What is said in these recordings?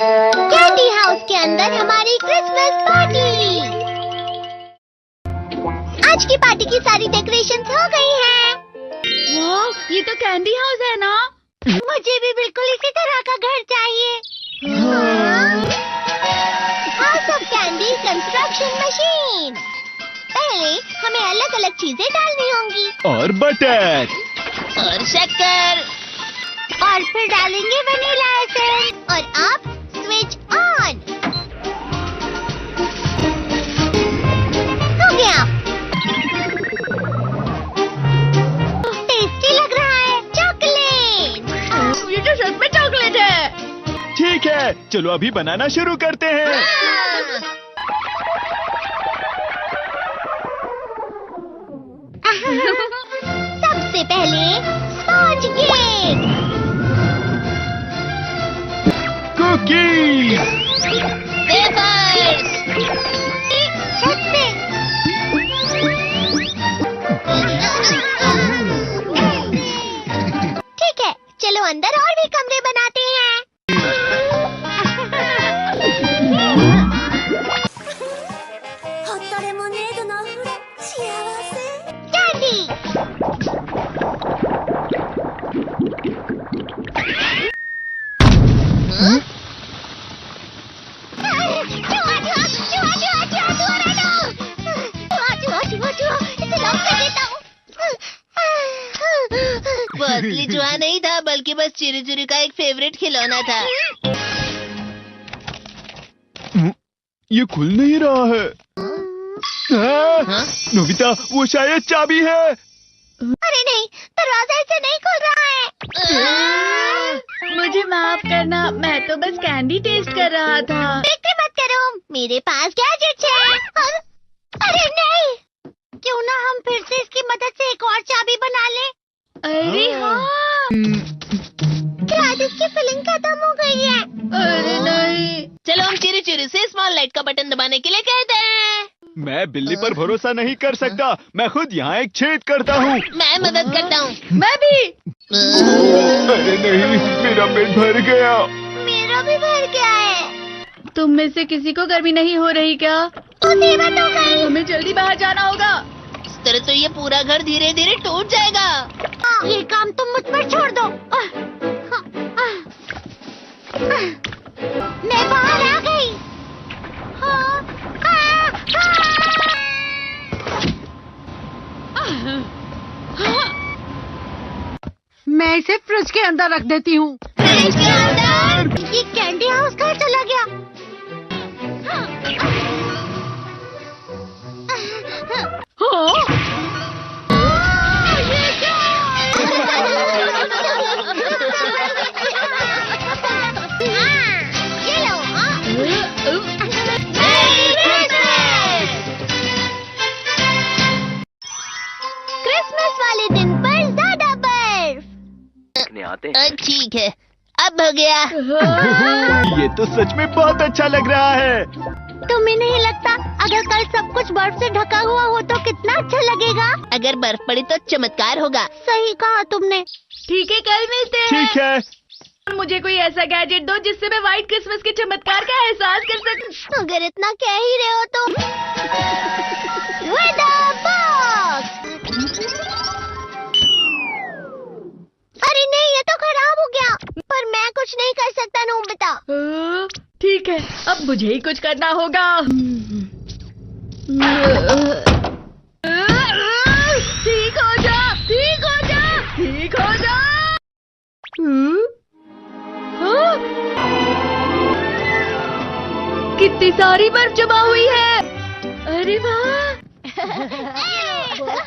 Candy house के अंदर हमारी क्रिसमस पार्टी। आज की पार्टी की सारी डेकोरेशंस हो गई हैं। वाह, ये तो कैंडी हाउस है ना? मुझे भी बिल्कुल इसी तरह का घर चाहिए। House of candy construction machine. पहले हमें अलग अलग चीजें डालनी होंगी और बटर और शक्कर, और फिर डालेंगे वनीला एसेंस और आप स्विच ऑन। हो गया। टेस्टी लग रहा है। चॉकलेट। ये तो सच में चॉकलेट है। ठीक है, चलो अभी बनाना शुरू करते हैं। सबसे पहले स्पॉन्ज केक, कुकीज, वेफर्स, छत से। ठीक है, चलो अंदर और भी कमरे बनाते हैं। वो असली चूहा नहीं था, बल्कि बस चिरी चिरी का एक फेवरेट खिलौना था। ये खुल नहीं रहा है। हाँ? नोबिता, वो शायद चाबी है। अरे नहीं, दरवाजा ऐसे नहीं खुल रहा है। मुझे माफ करना, मैं तो बस कैंडी टेस्ट कर रहा था। फिक्र मत करो, मेरे पास गैजेट्स है। अरे नहीं, क्यों ना हम फिर से इसकी मदद से एक और चाबी बना लें। अरे हाँ। शायद इसकी फिलिंग खत्म हो गई है। अरे नहीं। चलो हम चिरी चिरी से स्मॉल लाइट का बटन दबाने के लिए कहते हैं। मैं बिल्ली पर भरोसा नहीं कर सकता। मैं खुद यहाँ एक छेद करता हूँ। मैं मदद करता हूँ। मैं भी। अरे नहीं, मेरा पेट भर गया। मेरा भी भर गया है। तुम में से किसी को गर्मी नहीं हो रही क्या? मुसीबत हो गई। हमें जल्दी बाहर जाना होगा। इस तरह तो ये पूरा घर धीरे धीरे टूट जाएगा। ये काम तुम मुझ पर छोड़ दो। मैं बाहर आ गई। मैं इसे फ्रिज के अंदर रख देती हूँ। फ्रिज के अंदर? ये कैंडी हाउस कहाँ चला गया? ये लो। क्रिसमस वाले दिन पर ज्यादा बर्फ। ठीक है, अब हो गया। ये तो सच में बहुत अच्छा लग रहा है। तुम्हें नहीं लगता अगर कल सब कुछ बर्फ से ढका हुआ हो तो कितना अच्छा लगेगा? अगर बर्फ पड़ी तो चमत्कार होगा। सही कहा तुमने। ठीक है, कल मिलते हैं। ठीक है। मुझे कोई ऐसा गैजेट दो जिससे मैं व्हाइट क्रिसमस के चमत्कार का एहसास कर सकूं। अगर इतना कह ही रहे हो तो वेदर बॉक्स। अरे नहीं, ये तो खराब हो गया। पर मैं कुछ नहीं कर सकता नोबिता। ठीक है, अब मुझे ही कुछ करना होगा। ठीक हो जा, ठीक हो जा, ठीक हो जा। हाँ? कितनी सारी बर्फ जमा हुई है। अरे वाह।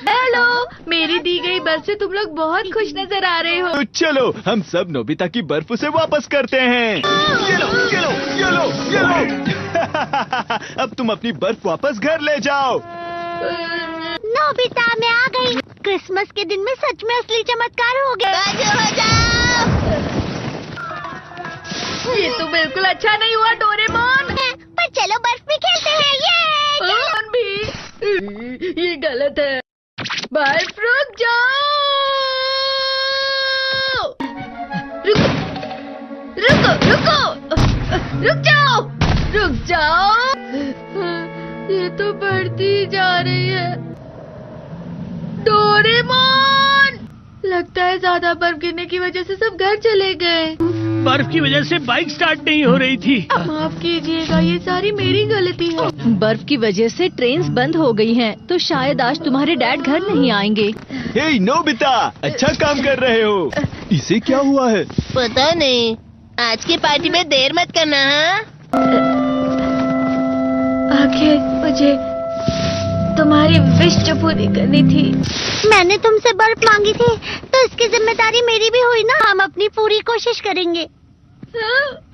हेलो, मेरी दी गई बर्फ से तुम लोग बहुत खुश नजर आ रहे हो। तो चलो हम सब नोबिता की बर्फ उसे वापस करते हैं। ये लो, ये लो, ये लो, ये लो। अब तुम अपनी बर्फ वापस घर ले जाओ। नोबिता, मैं आ गई। क्रिसमस के दिन में सच में असली चमत्कार हो गया। बाजू हो जाओ। ये तो बिल्कुल अच्छा नहीं हुआ डोरेमोन। पर चलो बर्फ में खेलते हैं। ये कौन भी? ये गलत है। बर्फ रुक जाओ। रुको रुको रुको। रुक जाओ, रुक जाओ। ये तो बढ़ती ही जा रही है। डोरेमोन, लगता है ज्यादा बर्फ गिरने की वजह से सब घर चले गए। बर्फ की वजह से बाइक स्टार्ट नहीं हो रही थी। माफ कीजिएगा, ये सारी मेरी गलती है। बर्फ की वजह से ट्रेन्स बंद हो गई हैं, तो शायद आज तुम्हारे डैड घर नहीं आएंगे। हे नोबिता, अच्छा काम कर रहे हो। इसे क्या हुआ है? पता नहीं, आज की पार्टी में देर मत करना। हाँ, आखिर मुझे तुम्हारी विश जो पूरी करनी थी। मैंने तुमसे बर्फ मांगी थी, तो इसकी जिम्मेदारी मेरी भी हुई ना। हम अपनी पूरी कोशिश करेंगे। हाँ?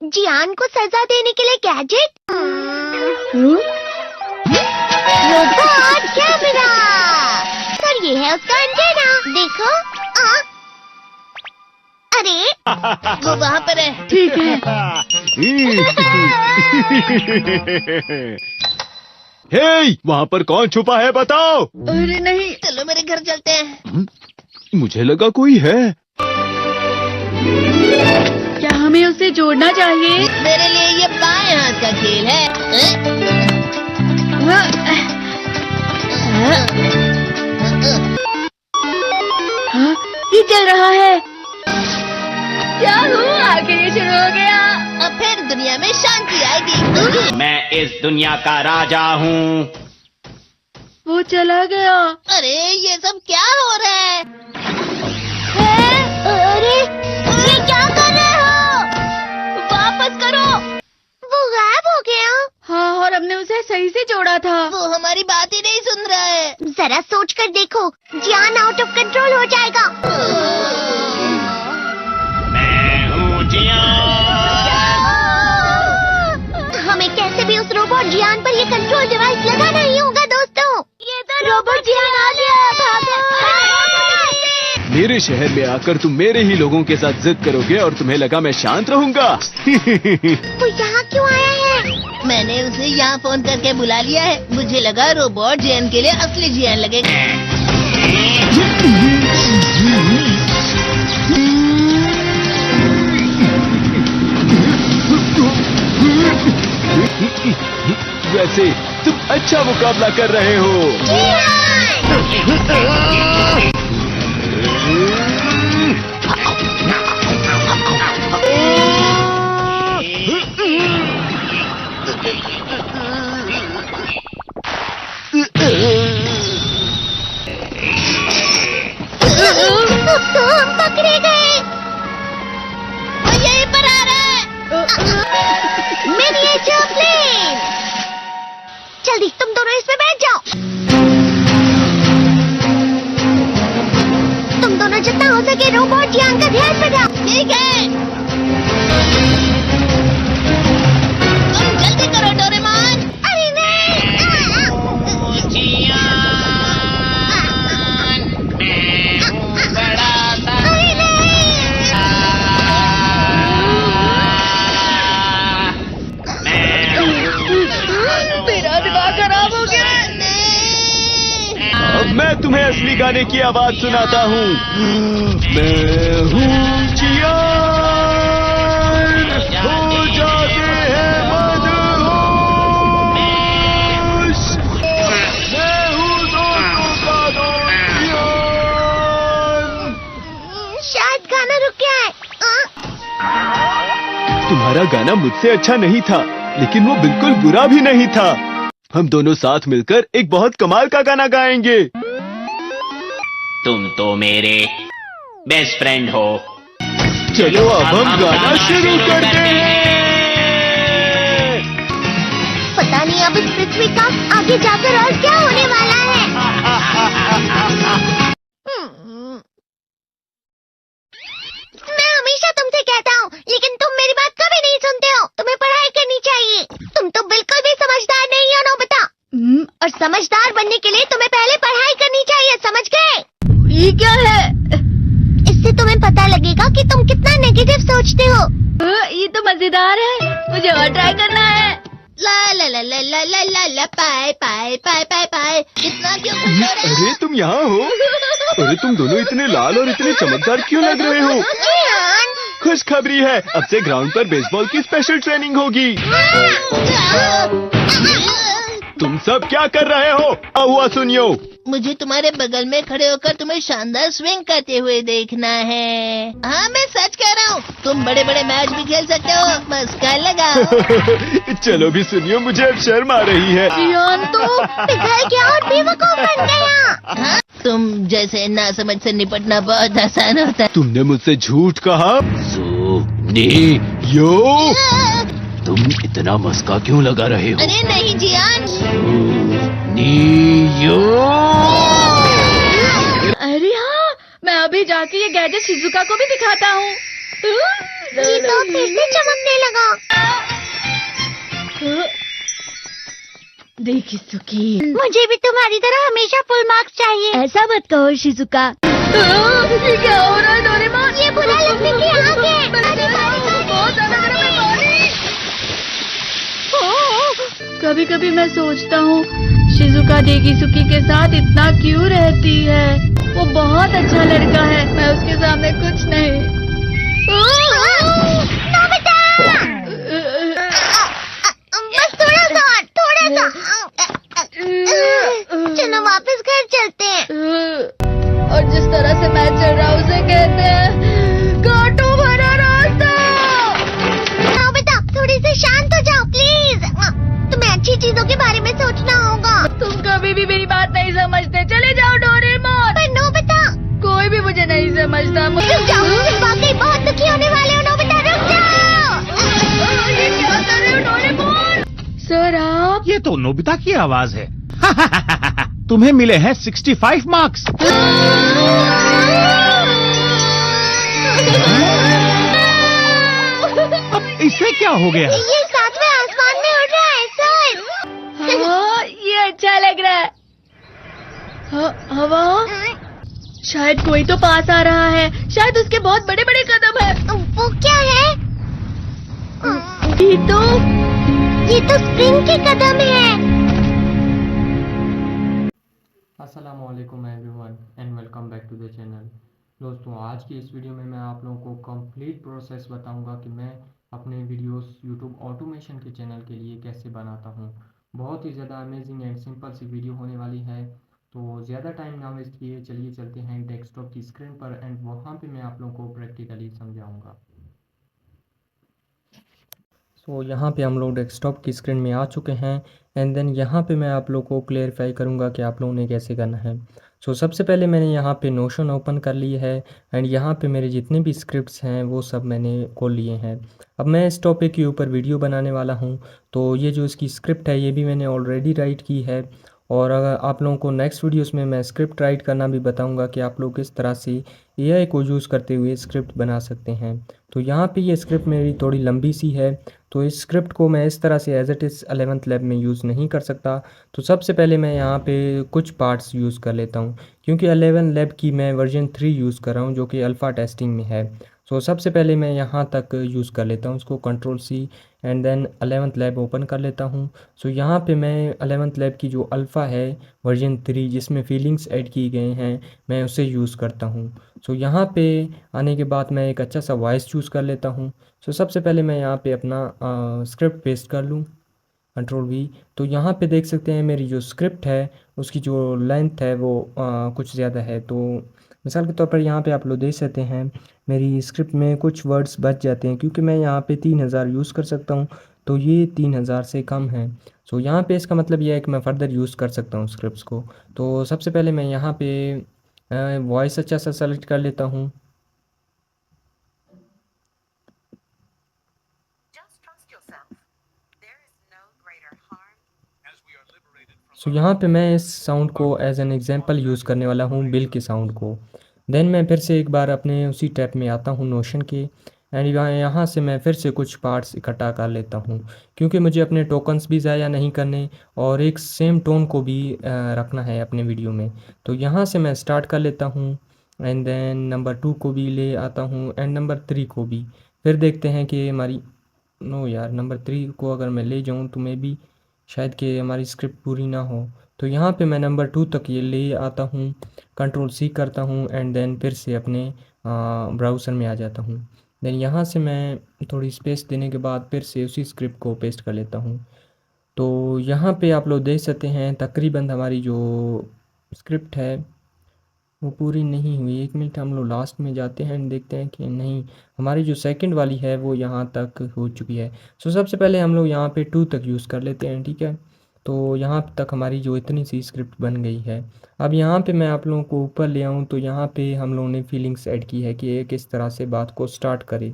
जियान को सजा देने के लिए गैजेट। Robot camera. सर ये है उसका एंटेना, देखो। अरे वो वहाँ पर है। ठीक है। हे, वहाँ पर कौन छुपा है बताओ। अरे नहीं। चलो मेरे घर चलते हैं। मुझे लगा कोई है। क्या हमें उसे जोड़ना चाहिए? मेरे लिए ये बाएं हाथ का खेल है। हाँ, ये चल रहा है। क्या हुआ? आखिर ये शुरू हो गया। अब फिर दुनिया में शांति आएगी। मैं इस दुनिया का राजा हूँ। वो चला गया। अरे ये सब क्या हो रहा है? अरे ये क्या कर रहे हो? वापस करो। वो गायब हो गया। हाँ, और हमने उसे सही से जोड़ा था। वो हमारी बात ही नहीं सुन रहा है। जरा सोच कर देखो, जियान आउट ऑफ कंट्रोल हो जाएगा। मैं हूँ हमें कैसे भी उस रोबोट जियान पर ये कंट्रोल डिवाइस लगाना ही होगा दोस्तों। ये तो रोबोट जियान आ गया, भागो। मेरे शहर में आकर तुम मेरे ही लोगों के साथ जिद करोगे और तुम्हें लगा मैं शांत रहूंगा। वो यहाँ क्यों आया है? मैंने उसे यहाँ फोन करके बुला लिया है। मुझे लगा रोबोट जियान के लिए असली जियान लगेगा। वैसे तुम अच्छा मुकाबला कर रहे हो। तो हम पकड़े गए। वो यहीं पर आ रहा है। Miniature plane. जल्दी तुम दोनों इसमें बैठ जाओ। तुम दोनों जितना हो सके रोबोट जियान का ध्यान बटाओ। ठीक है। तुम जल्दी करो डोरेमोन। अरे नहीं। अरे नहीं। मेरा दिमाग खराब हो गया। अब मैं तुम्हें असली गाने की आवाज सुनाता हूँ। मैं हूँ जियान, हो जाते हैं मदहोश। मैं हूँ दोस्तों का दोस्त जियान। शायद गाना रुक गया है। तुम्हारा गाना मुझसे अच्छा नहीं था, लेकिन वो बिल्कुल बुरा भी नहीं था। हम दोनों साथ मिलकर एक बहुत कमाल का गाना गाएंगे। तुम तो मेरे बेस्ट फ्रेंड हो। चलो अब हम गाना शुरू करते हैं। पता नहीं अब इस पृथ्वी का आगे जाकर और क्या होने वाला है। मैं हमेशा तुमसे कहता हूँ, लेकिन तुम मेरी बात कभी नहीं सुनते हो। तुम्हें पढ़ाई करनी चाहिए। तुम तो बिल्कुल भी समझदार नहीं हो नोबिता। और समझदार बनने के लिए तुम्हें पहले पढ़ाई करनी चाहिए, समझ गए? ये क्या है? इससे तुम्हें पता लगेगा कि तुम कितना नेगेटिव सोचते हो। ये तो मजेदार है। मुझे और ट्राई करना है। ला ला ला ला ला ला ला ला पाए पाए पाए पाए पाए। इतना क्यों खुश हो रहे अरे तुम यहाँ हो? अरे तुम दोनों इतने लाल और इतने चमकदार क्यों लग रहे हो? जियान। खुशखबरी है, अब से ग्राउंड पर बेसबॉल की स्पेशल ट्रेनिंग होगी। तुम सब क्या कर रहे हो? हुआ सुनियो। मुझे तुम्हारे बगल में खड़े होकर तुम्हें शानदार स्विंग करते हुए देखना है। हाँ मैं सच कह रहा हूँ। तुम बड़े बड़े मैच भी खेल सकते हो, बस कर लगाओ। चलो भी सुनियो, मुझे अब शर्म आ रही है। जियान तो पिघल गया और बेवकूफ बन गया। हाँ तुम जैसे नासमझ से निपटना बहुत आसान होता है। तुमने मुझसे झूठ कहा। यो तुम इतना मस्का क्यों लगा रहे हो? अरे नहीं जियान। अरे हाँ, मैं अभी जाके ये गैजेट शिजुका को भी दिखाता हूँ। ये तो फिर से चमकने लगा। देखी सुखी, मुझे भी तुम्हारी तरह हमेशा फुल मार्क्स चाहिए। ऐसा मत कहो शिजुका। ये क्या हो रहा है डोरेमोन? ये बुरा लगने की आग है। कभी कभी मैं सोचता हूँ शिजुका डेगिसुकी के साथ इतना क्यों रहती है। वो बहुत अच्छा लड़का है, मैं उसके सामने कुछ नहीं। नोबिता! बस थोड़ा सा। चलो वापस घर चलते हैं। और जिस तरह से मैं चल रहा हूँ उसे कहते हैं कांटों भरा रास्ता। नोबिता, थोड़ी सी शांत हो जाओ प्लीज। तुम्हें अच्छी चीजों के बारे में सोचना होगा। तुम कभी भी मेरी बात नहीं समझते। चले जाओ डोरेमोन। पर नोबिता, कोई भी मुझे नहीं समझता। रुक जाओ, तुम वाकई बहुत दुखी होने वाले हो। नोबिता रुक जाओ। ये क्या कर रहे हो डोरेमोन? सर आप? ये तो नोबिता की आवाज है। तुम्हें मिले हैं 65 मार्क्स। अब इसे क्या हो गया? ये सातवें आसमान में उड़ रहा है सर। हाँ, ये अच्छा लग रहा है। हवा? शायद कोई तो पास आ रहा है। शायद उसके बहुत बड़े बड़े कदम है। वो क्या है? ये तो स्प्रिंग के कदम है। अस्सलामुअलैकुम everyone and welcome back to the channel. दोस्तों, आज की इस वीडियो में मैं आप लोगों को कंप्लीट प्रोसेस बताऊंगा कि मैं अपने वीडियोस यूट्यूब ऑटोमेशन के चैनल के लिए कैसे बनाता हूं। बहुत ही ज़्यादा अमेजिंग एंड सिंपल सी वीडियो होने वाली है, तो ज़्यादा टाइम ना वेस्ट किए चलिए चलते हैं डेस्कटॉप की स्क्रीन पर एंड वहाँ पे मैं आप लोगों को प्रैक्टिकली समझाऊँगा। तो यहाँ पे हम लोग डेस्कटॉप की स्क्रीन में आ चुके हैं एंड देन यहाँ पे मैं आप लोगों को क्लेरिफाई करूँगा कि आप लोगों ने कैसे करना है। सो सबसे पहले मैंने यहाँ पे नोशन ओपन कर ली है एंड यहाँ पे मेरे जितने भी स्क्रिप्ट्स हैं वो सब मैंने खोल लिए हैं। अब मैं इस टॉपिक के ऊपर वीडियो बनाने वाला हूँ, तो ये जो इसकी स्क्रिप्ट है ये भी मैंने ऑलरेडी राइट की है और अगर आप लोगों को नेक्स्ट वीडियोस में मैं स्क्रिप्ट राइट करना भी बताऊंगा कि आप लोग किस तरह से एआई को यूज़ करते हुए स्क्रिप्ट बना सकते हैं। तो यहाँ पे ये स्क्रिप्ट मेरी थोड़ी लंबी सी है, तो इस स्क्रिप्ट को मैं इस तरह से as it is 11th lab में यूज़ नहीं कर सकता। तो सबसे पहले मैं यहाँ पे कुछ पार्ट्स यूज़ कर लेता हूँ, क्योंकि 11 लैब की मैं वर्जन 3 यूज़ कर रहा हूँ जो कि अल्फ़ा टेस्टिंग में है। सो सबसे पहले मैं यहाँ तक यूज़ कर लेता हूँ उसको, Ctrl+C and then 11th lab open कर लेता हूँ। सो यहाँ पे मैं 11th लैब की जो अल्फ़ा है वर्जन 3 जिसमें फीलिंग्स ऐड किए गए हैं मैं उसे यूज़ करता हूँ। सो यहाँ पे आने के बाद मैं एक अच्छा सा वॉइस चूज़ कर लेता हूँ। सो सबसे पहले मैं यहाँ पे अपना स्क्रिप्ट पेस्ट कर लूँ, Ctrl+V। तो यहाँ पे देख सकते हैं मेरी जो स्क्रिप्ट है उसकी जो लेंथ है वो कुछ ज़्यादा है। तो मिसाल के तौर पर यहाँ पे आप लोग देख सकते हैं मेरी स्क्रिप्ट में कुछ वर्ड्स बच जाते हैं, क्योंकि मैं यहाँ पे 3000 यूज़ कर सकता हूँ, तो ये 3000 से कम है। सो यहाँ पे इसका मतलब यह है कि मैं फ़र्दर यूज़ कर सकता हूँ स्क्रिप्ट्स को। तो सबसे पहले मैं यहाँ पे वॉइस अच्छा सा सेलेक्ट कर लेता हूँ। सो यहाँ पे मैं इस साउंड को एज एन एग्जांपल यूज़ करने वाला हूँ, बिल के साउंड को। देन मैं फिर से एक बार अपने उसी टैब में आता हूँ नोशन के एंड यहाँ से मैं फिर से कुछ पार्ट्स इकट्ठा कर लेता हूँ, क्योंकि मुझे अपने टोकन्स भी ज़ाया नहीं करने और एक सेम टोन को भी रखना है अपने वीडियो में। तो यहाँ से मैं स्टार्ट कर लेता हूँ एंड देन नंबर 2 को भी ले आता हूँ एंड नंबर 3 को भी। फिर देखते हैं कि हमारी नंबर 3 को अगर मैं ले जाऊँ तो मैं भी शायद कि हमारी स्क्रिप्ट पूरी ना हो। तो यहाँ पे मैं नंबर 2 तक ये ले आता हूँ, Ctrl+C करता हूँ एंड देन फिर से अपने ब्राउज़र में आ जाता हूँ। देन यहाँ से मैं थोड़ी स्पेस देने के बाद फिर से उसी स्क्रिप्ट को पेस्ट कर लेता हूँ। तो यहाँ पे आप लोग देख सकते हैं तकरीबन हमारी जो स्क्रिप्ट है वो पूरी नहीं हुई। 1 मिनट हम लोग लास्ट में जाते हैं एंड देखते हैं कि नहीं, हमारी जो सेकंड वाली है वो यहाँ तक हो चुकी है। सो सबसे पहले हम लोग यहाँ पे 2 तक यूज़ कर लेते हैं, ठीक है। तो यहाँ तक हमारी जो इतनी सी स्क्रिप्ट बन गई है। अब यहाँ पे मैं आप लोगों को ऊपर ले आऊँ तो यहाँ पे हम लोगों ने फीलिंग्स ऐड की है कि ये किस तरह से बात को स्टार्ट करे।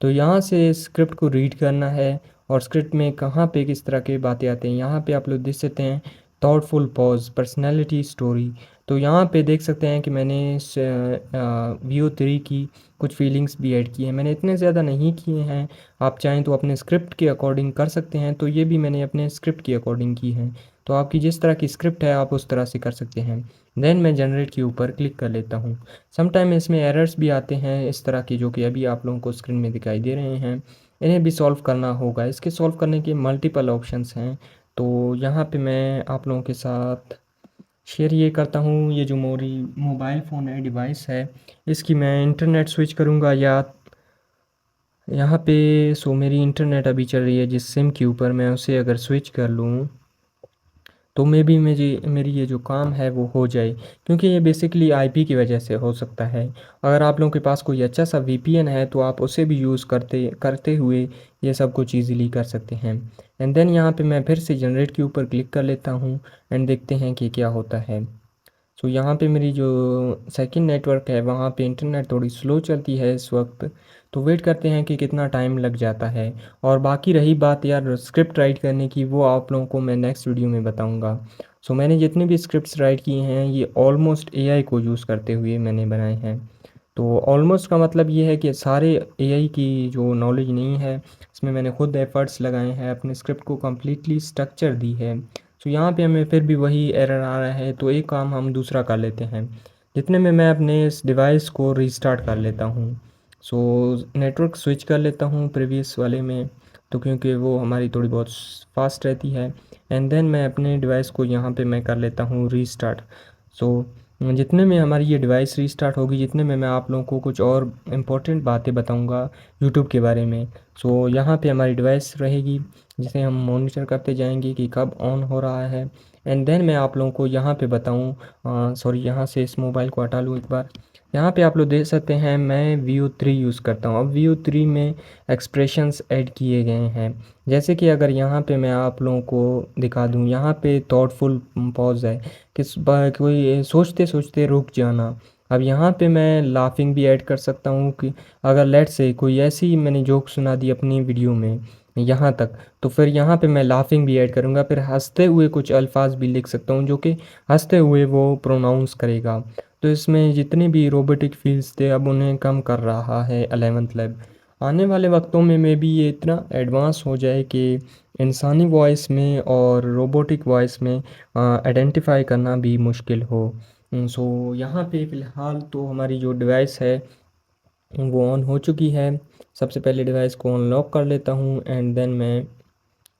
तो यहाँ से स्क्रिप्ट को रीड करना है और स्क्रिप्ट में कहाँ पे किस तरह की बातें आते हैं। यहाँ पे आप लोग देख सकते हैं थॉटफुल पॉज, पर्सनैलिटी, स्टोरी। तो यहाँ पे देख सकते हैं कि मैंने VO3 की कुछ फीलिंग्स भी ऐड की हैं। मैंने इतने ज़्यादा नहीं किए हैं, आप चाहें तो अपने स्क्रिप्ट के अकॉर्डिंग कर सकते हैं। तो ये भी मैंने अपने स्क्रिप्ट के अकॉर्डिंग की हैं। तो आपकी जिस तरह की स्क्रिप्ट है आप उस तरह से कर सकते हैं। देन मैं जनरेट के ऊपर क्लिक कर लेता हूँ। समटाइम इसमें एरर्स भी आते हैं इस तरह की, जो कि अभी आप लोगों को स्क्रीन में दिखाई दे रहे हैं। इन्हें भी सॉल्व करना होगा। इसके सॉल्व करने के मल्टीपल ऑप्शंस हैं। तो यहाँ पे मैं आप लोगों के साथ शेयर ये करता हूँ, ये जो मेरी मोबाइल फ़ोन है, डिवाइस है, इसकी मैं इंटरनेट स्विच करूँगा या यहाँ पे मेरी इंटरनेट अभी चल रही है जिस सिम के ऊपर, मैं उसे अगर स्विच कर लूँ तो मे बी मेरी ये जो काम है वो हो जाए, क्योंकि ये बेसिकली आईपी की वजह से हो सकता है। अगर आप लोगों के पास कोई अच्छा सा वीपीएन है तो आप उसे भी यूज़ करते हुए ये सब कुछ ईज़िली कर सकते हैं। एंड देन यहाँ पे मैं फिर से जनरेट के ऊपर क्लिक कर लेता हूँ एंड देखते हैं कि क्या होता है। तो यहाँ पे मेरी जो सेकंड नेटवर्क है वहाँ पे इंटरनेट थोड़ी स्लो चलती है इस वक्त। तो वेट करते हैं कि कितना टाइम लग जाता है। और बाकी रही बात यार स्क्रिप्ट राइट करने की, वो आप लोगों को मैं नेक्स्ट वीडियो में बताऊँगा। मैंने जितने भी स्क्रिप्ट्स राइट किए हैं ये ऑलमोस्ट एआई को यूज़ करते हुए मैंने बनाए हैं। तो ऑलमोस्ट का मतलब ये है कि सारे एआई की जो नॉलेज नहीं है, इसमें मैंने खुद एफर्ट्स लगाए हैं, अपने स्क्रिप्ट को कम्प्लीटली स्ट्रक्चर दी है। यहाँ पे हमें फिर भी वही एरर आ रहा है। तो एक काम हम दूसरा कर लेते हैं, जितने में मैं अपने इस डिवाइस को रीस्टार्ट कर लेता हूँ। नेटवर्क स्विच कर लेता हूँ प्रीवियस वाले में, तो क्योंकि वो हमारी थोड़ी बहुत फास्ट रहती है। एंड देन मैं अपने डिवाइस को यहाँ पे मैं कर लेता हूँ रीस्टार्ट। जितने में हमारी ये डिवाइस रीस्टार्ट होगी, जितने में मैं आप लोगों को कुछ और इम्पोर्टेंट बातें बताऊंगा यूट्यूब के बारे में। यहाँ पे हमारी डिवाइस रहेगी जिसे हम मॉनिटर करते जाएंगे कि कब ऑन हो रहा है। एंड देन मैं आप लोगों को यहाँ पे बताऊँ, सॉरी यहाँ से इस मोबाइल को हटा लूँ एक बार। यहाँ पे आप लोग देख सकते हैं मैं VO3 यूज़ करता हूँ। अब VO3 में एक्सप्रेशंस ऐड किए गए हैं, जैसे कि अगर यहाँ पे मैं आप लोगों को दिखा दूँ, यहाँ पे थॉटफुल पॉज है, कोई सोचते सोचते रुक जाना। अब यहाँ पे मैं लाफिंग भी ऐड कर सकता हूँ कि अगर लेट से कोई ऐसी मैंने जोक सुना दी अपनी वीडियो में यहाँ तक, तो फिर यहाँ पे मैं लाफिंग भी ऐड करूँगा। फिर हंसते हुए कुछ अल्फाज भी लिख सकता हूँ जो कि हंसते हुए वो प्रोनाउंस करेगा। तो इसमें जितने भी रोबोटिक फील्ड्स थे अब उन्हें कम कर रहा है 11th लैब। आने वाले वक्तों में मे बी ये इतना एडवांस हो जाए कि इंसानी वॉइस में और रोबोटिक वॉइस में आइडेंटिफाई करना भी मुश्किल हो। यहाँ पे फ़िलहाल तो हमारी जो डिवाइस है वो ऑन हो चुकी है। सबसे पहले डिवाइस को अनलॉक कर लेता हूँ एंड देन मैं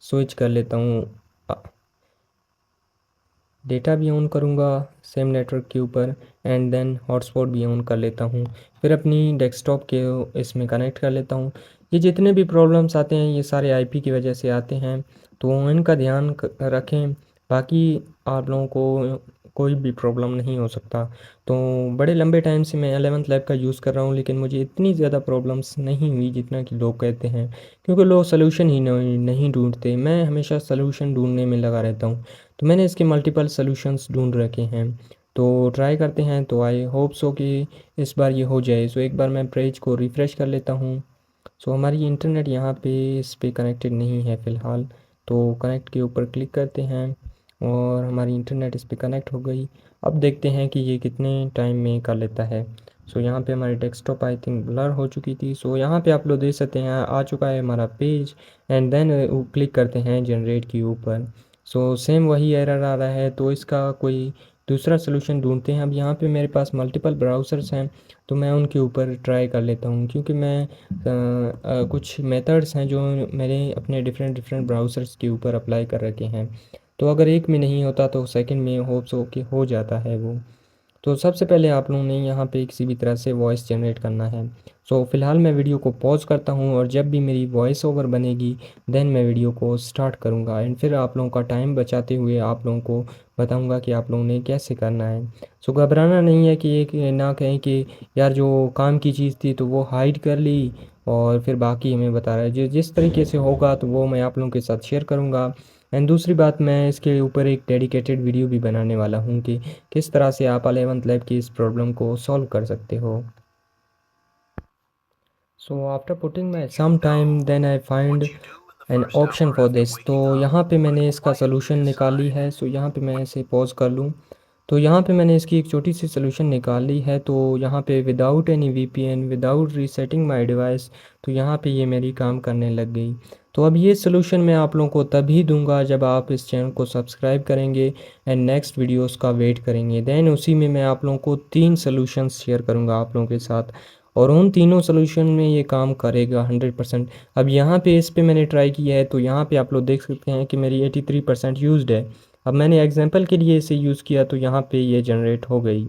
स्विच कर लेता हूँ, डेटा भी ऑन करूँगा सेम नेटवर्क के ऊपर एंड देन हॉटस्पॉट भी ऑन कर लेता हूँ। फिर अपनी डेस्कटॉप के इसमें कनेक्ट कर लेता हूँ। ये जितने भी प्रॉब्लम्स आते हैं ये सारे आईपी की वजह से आते हैं, तो इनका ध्यान रखें। बाकी आप लोगों को कोई भी प्रॉब्लम नहीं हो सकता। तो बड़े लंबे टाइम से मैं 11th लैब का यूज़ कर रहा हूँ, लेकिन मुझे इतनी ज़्यादा प्रॉब्लम्स नहीं हुई जितना कि लोग कहते हैं, क्योंकि लोग सलूशन ही नहीं ढूंढते। मैं हमेशा सलूशन ढूंढने में लगा रहता हूँ। तो मैंने इसके मल्टीपल सॉल्यूशंस ढूंढ रखे हैं, तो ट्राई करते हैं। तो आई होप सो कि इस बार ये हो जाए। एक बार मैं पेज को रिफ़्रेश कर लेता हूँ। हमारी इंटरनेट यहाँ पे इस पे कनेक्टेड नहीं है फ़िलहाल। तो कनेक्ट के ऊपर क्लिक करते हैं और हमारी इंटरनेट इस पे कनेक्ट हो गई। अब देखते हैं कि ये कितने टाइम में कर लेता है। यहाँ पे हमारी डेस्कटॉप आई थिंक ब्लर हो चुकी थी। यहाँ पे आप लोग देख सकते हैं आ चुका है हमारा पेज। एंड देन क्लिक करते हैं जनरेट के ऊपर। सेम वही एरर आ रहा है, तो इसका कोई दूसरा सलूशन ढूंढते हैं। अब यहाँ पे मेरे पास मल्टीपल ब्राउज़र्स हैं, तो मैं उनके ऊपर ट्राई कर लेता हूँ, क्योंकि मैं कुछ मेथड्स हैं जो मेरे अपने डिफरेंट ब्राउज़र्स के ऊपर अप्लाई कर रखे हैं। तो अगर एक में नहीं होता तो सेकंड में होप्स हो कि हो जाता है वो। तो सबसे पहले आप लोगों ने यहाँ पे किसी भी तरह से वॉइस जनरेट करना है। फ़िलहाल मैं वीडियो को पॉज करता हूँ और जब भी मेरी वॉइस ओवर बनेगी देन मैं वीडियो को स्टार्ट करूँगा एंड फिर आप लोगों का टाइम बचाते हुए आप लोगों को बताऊँगा कि आप लोगों ने कैसे करना है। घबराना नहीं है कि एक ना कहें कि यार जो काम की चीज़ थी तो वो हाइड कर ली और फिर बाकी हमें बता रहा है। जिस तरीके से होगा तो वो मैं आप लोगों के साथ शेयर करूँगा। एंड दूसरी बात, मैं इसके ऊपर एक डेडिकेटेड वीडियो भी बनाने वाला हूँ कि किस तरह से आप 11th लैब की इस प्रॉब्लम को सॉल्व कर सकते हो। After putting my some time then I find an option for this. तो यहाँ पे मैंने इसका सलूशन निकाली है। यहाँ पे मैं इसे पॉज कर लूँ तो यहाँ पे मैंने इसकी एक छोटी सी सोल्यूशन निकाल ली है। तो यहाँ पे without any VPN, without resetting my device, तो यहाँ पे ये मेरी काम करने लग गई। तो अब ये सोल्यूशन मैं आप लोगों को तभी दूंगा जब आप इस चैनल को सब्सक्राइब करेंगे एंड नेक्स्ट वीडियोस का वेट करेंगे। देन उसी में मैं आप लोगों को 3 सोल्यूशंस शेयर करूँगा आप लोगों के साथ, और उन तीनों सोल्यूशन में ये काम करेगा 100%। अब यहाँ पे इस पे मैंने ट्राई किया है, तो यहाँ पे आप लोग देख सकते हैं कि मेरी 83% यूज्ड है। अब मैंने एग्जांपल के लिए इसे यूज़ किया तो यहाँ पे ये जनरेट हो गई।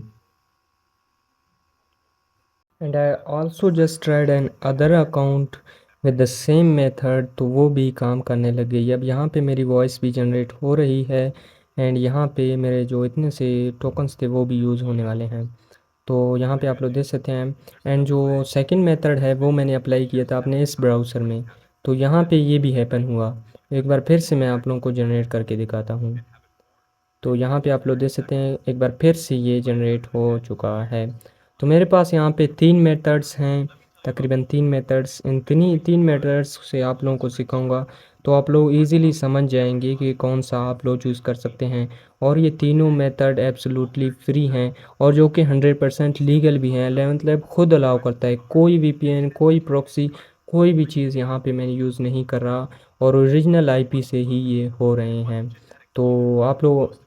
And I also just tried an other account with the same method, तो वो भी काम करने लग गई। अब यहाँ पे मेरी वॉइस भी जनरेट हो रही है एंड यहाँ पे मेरे जो इतने से टोकन्स थे वो भी यूज़ होने वाले हैं। तो यहाँ पे आप लोग देख सकते हैं। एंड जो सेकंड मेथड है वो मैंने अप्लाई किया था अपने इस ब्राउज़र में, तो यहाँ पे ये भी हैपन हुआ। एक बार फिर से मैं आप लोगों को जनरेट करके दिखाता हूँ। तो यहाँ पे आप लोग देख सकते हैं एक बार फिर से ये जनरेट हो चुका है। तो मेरे पास यहाँ पे 3 मेथड्स हैं, तकरीबन 3 मेथड्स। इन तीन मेथड्स से आप लोगों को सिखाऊंगा, तो आप लोग इजीली समझ जाएंगे कि कौन सा आप लोग चूज़ कर सकते हैं। और ये तीनों मेथड एब्सोल्युटली फ्री हैं और जो कि 100% लीगल भी हैं। मतलब खुद अलाउ करता है, कोई वीपीएन, कोई प्रॉक्सी, कोई भी चीज़ यहाँ पे मैं यूज़ नहीं कर रहा, और ओरिजिनल आईपी से ही ये हो रहे हैं। तो आप लोग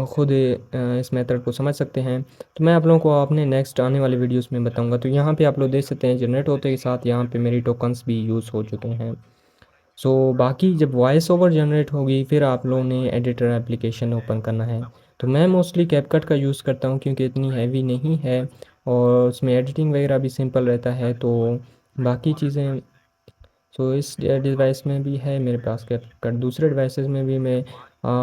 खुद इस मेथड को समझ सकते हैं। तो मैं आप लोगों को अपने नेक्स्ट आने वाले वीडियोस में बताऊंगा। तो यहाँ पे आप लोग देख सकते हैं जनरेट होते के साथ यहाँ पे मेरी टोकन्स भी यूज़ हो चुके हैं। सो बाकी जब वॉइस ओवर जनरेट होगी फिर आप लोगों ने एडिटर एप्लीकेशन ओपन करना है। तो मैं मोस्टली कैपकट का यूज़ करता हूँ क्योंकि इतनी हैवी नहीं है और उसमें एडिटिंग वगैरह भी सिंपल रहता है। तो बाकी चीज़ें इस डिवाइस में भी है मेरे पास कैपकट, दूसरे डिवाइसेस में भी मैं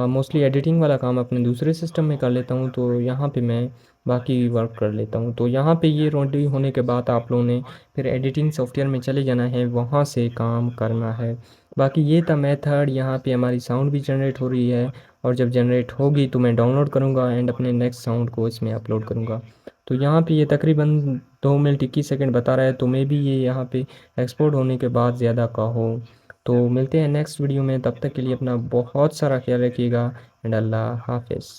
मोस्टली एडिटिंग वाला काम अपने दूसरे सिस्टम में कर लेता हूँ, तो यहाँ पे मैं बाकी वर्क कर लेता हूँ। तो यहाँ पे ये रेडी होने के बाद आप लोगों ने फिर एडिटिंग सॉफ्टवेयर में चले जाना है, वहाँ से काम करना है। बाकी ये था मेथड। यहाँ पे हमारी साउंड भी जनरेट हो रही है और जब जनरेट होगी तो मैं डाउनलोड करूँगा एंड अपने नेक्स्ट साउंड को इसमें अपलोड करूँगा। तो यहाँ पे ये तकरीबन 2 मिनट 21 सेकंड बता रहा है, तो मे भी ये यहाँ पे एक्सपोर्ट होने के बाद ज़्यादा का हो। तो मिलते हैं नेक्स्ट वीडियो में, तब तक के लिए अपना बहुत सारा ख्याल रखिएगा एंड अल्लाह हाफिज़।